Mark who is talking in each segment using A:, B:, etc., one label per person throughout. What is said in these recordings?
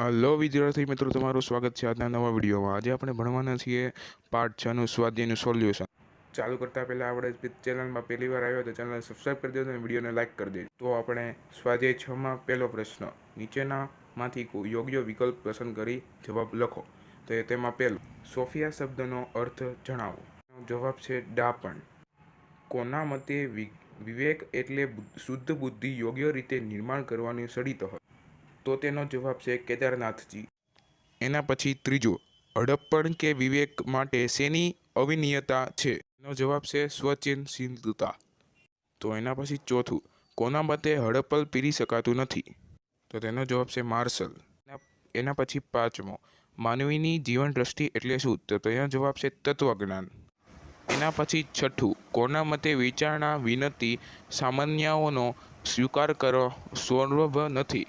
A: Hello વિદ્યાર્થી મિત્રો, તમારું સ્વાગત છે આજના નવા વિડીયોમાં। આજે આપણે ભણવાના છીએ પાર્ટ 6નું સ્વાધ્યાયનું સોલ્યુશન। ચાલુ કરતાં પહેલાં આપણે ચેનલમાં પહેલી વાર આવ્યો તો ચેનલ સબસ્ક્રાઈબ કરી દેજો અને વિડીયોને લાઇક કરી દેજો। તો આપણે સ્વાધ્યાય 6માં પહેલો પ્રશ્ન, નીચેનામાંથી યોગ્ય વિકલ્પ પસંદ કરી જવાબ લખો। તો તેમાં પહેલો, સોફિયા શબ્દનો અર્થ જણાવો। જવાબ છે ડાપણ। કોના મતે વિવેક એટલે શુદ્ધ બુદ્ધિ યોગ્ય રીતે નિર્માણ કરવાની સડિત હોય? તો તેનો જવાબ છે કેદારનાથજી। એના પછી ત્રીજો, હડપ્પણ કે વિવેક માટે શેની અવિનિયતા છે? એનો જવાબ છે સ્વચિનશીલતા। તો એના પછી ચોથું, કોના મતે હડપ્પલ પીરી શકાતું નથી? તો તેનો જવાબ છે માર્શલ। એના પછી પાંચમો, માનવીની જીવન દ્રષ્ટિ એટલે શું? તો તેનો જવાબ છે તત્વજ્ઞાન। એના પછી છઠ્ઠું, કોના મતે વિચારણા વિનંતી સામાન્યઓનો સ્વીકાર કરો સંભવ નથી?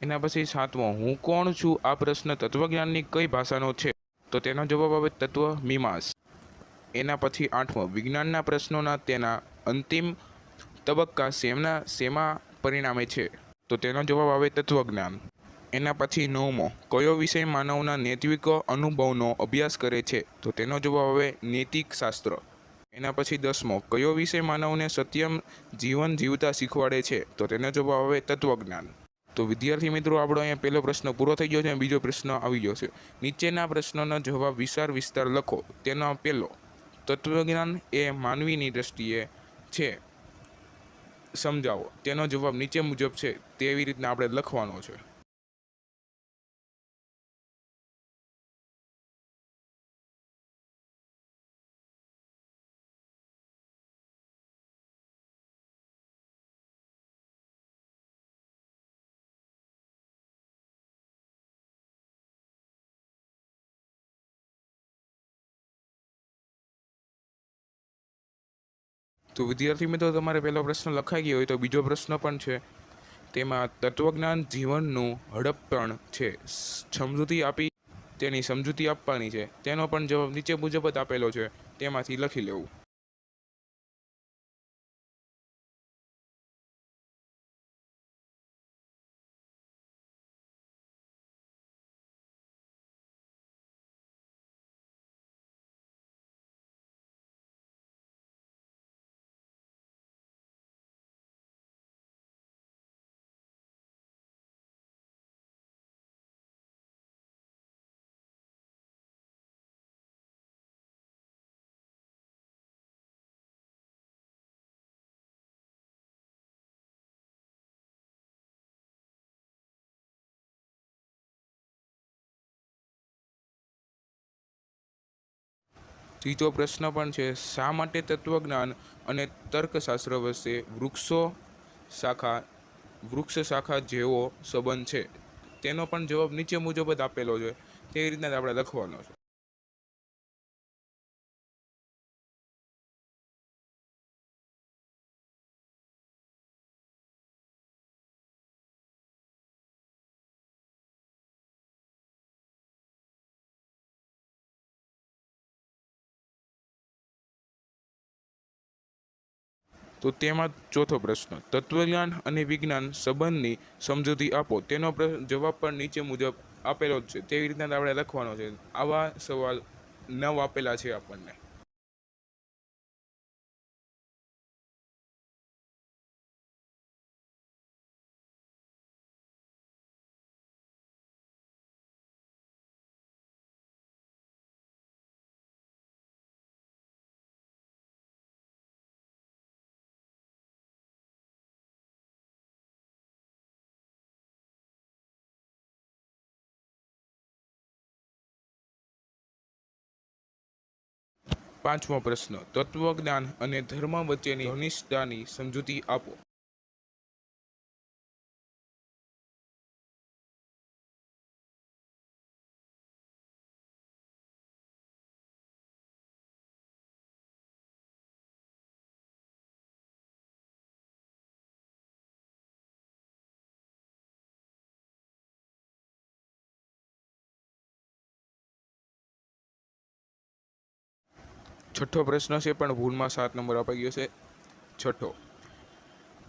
A: એના પછી સાતમો, હું કોણ છું આ પ્રશ્ન તત્વજ્ઞાનની કઈ ભાષાનો છે? તો તેનો જવાબ આવે તત્વમીમાંસ। એના પછી આઠમો, વિજ્ઞાનના પ્રશ્નોના તેના અંતિમ તબક્કા શેમાં પરિણામે છે? તો તેનો જવાબ આવે તત્વજ્ઞાન। એના પછી નવમો, કયો વિષય માનવના નૈતિક અનુભવનો અભ્યાસ કરે છે? તો તેનો જવાબ આવે નૈતિક શાસ્ત્ર। એના પછી દસમો, કયો વિષય માનવને સત્યમ જીવન જીવતા શીખવાડે છે? તો તેનો જવાબ આવે તત્વજ્ઞાન। તો વિદ્યાર્થી મિત્રો, આપણો અહીંયા પહેલો પ્રશ્ન પૂરો થઈ ગયો છે અને બીજો પ્રશ્ન આવી ગયો છે। નીચેના પ્રશ્નનો જવાબ વિસ્તાર લખો। તેનો પહેલો, તત્વજ્ઞાન એ માનવીની દ્રષ્ટિએ છે, સમજાવો। તેનો જવાબ નીચે મુજબ છે તેવી રીતના આપણે લખવાનો છે। તો વિદ્યાર્થી મિત્રો, તમારે પહેલો પ્રશ્ન લખાઈ ગયો હોય તો બીજો પ્રશ્ન પણ છે। તેમાં તત્વજ્ઞાન જીવનનું હડપણ છે, સમજૂતી આપી તેની સમજૂતી આપવાની છે। તેનો પણ જવાબ નીચે મુજબ જ આપેલો છે, તેમાંથી લખી લેવું। ત્રીજો પ્રશ્ન પણ છે, શા માટે તત્વજ્ઞાન અને તર્કશાસ્ત્ર વચ્ચે વૃક્ષ શાખા જેવો સંબંધ છે? તેનો પણ જવાબ નીચે મુજબ જ આપેલો છે, તે રીતના જ આપણે લખવાનો છે। તો તેમાં ચોથો પ્રશ્ન, તત્વજ્ઞાન અને વિજ્ઞાન સંબંધની સમજૂતી આપો। તેનો જવાબ પણ નીચે મુજબ આપેલો જ છે, તેવી રીતના આપણે લખવાનો છે। આવા સવાલ 9 આપેલા છે આપણને। પાંચમો પ્રશ્ન, તત્વજ્ઞાન અને ધર્મ વચ્ચેની ઘનિષ્ઠતાની સમજૂતી આપો। છઠ્ઠો પ્રશ્ન છે, પણ ભૂલમાં 7 નંબર અપાઈ ગયો છે। છઠ્ઠો,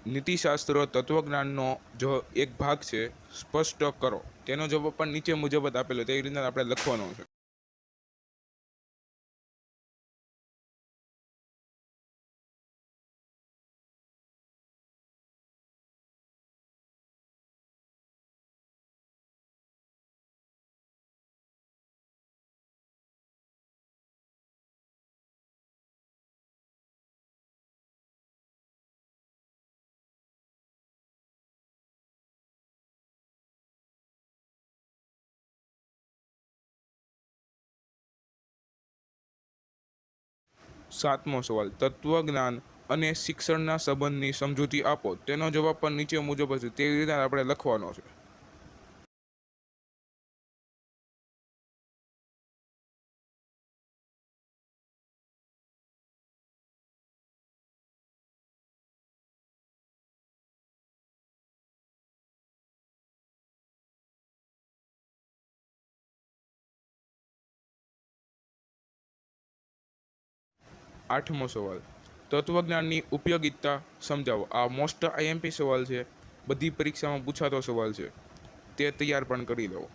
A: નીતિશાસ્ત્ર તત્વજ્ઞાનનો જો એક ભાગ છે, સ્પષ્ટ કરો. તેનો જવાબ પણ નીચે મુજબ જ આપેલો, તે રીતના આપણે લખવાનો છે. સાતમો સવાલ, તત્વજ્ઞાન અને શિક્ષણના સંબંધની સમજૂતી આપો. તેનો જવાબ પણ નીચે મુજબ હશે, તે રીતે આપણે લખવાનો છે. આઠમો સવાલ, તત્વજ્ઞાનની ઉપયોગિતા સમજાવો. આ મોસ્ટ આઈએમપી સવાલ છે, બધી પરીક્ષામાં પૂછાતો સવાલ છે, તે તૈયાર પણ કરી લો.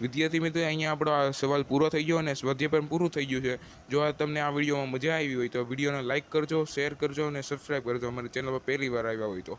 A: વિદ્યાર્થી મિત્રો, અહીંયા આપણો આ સવાલ પૂરો થઈ ગયો અને સ્વાધ્યાય પણ પૂરું થઈ ગયું છે. જો આ તમને આ વિડીયોમાં મજા આવી હોય તો વિડીયોને લાઇક કરજો, શેર કરજો અને સબસ્ક્રાઈબ કરજો, અમારી ચેનલ પર પહેલી વાર આવ્યા હોય તો.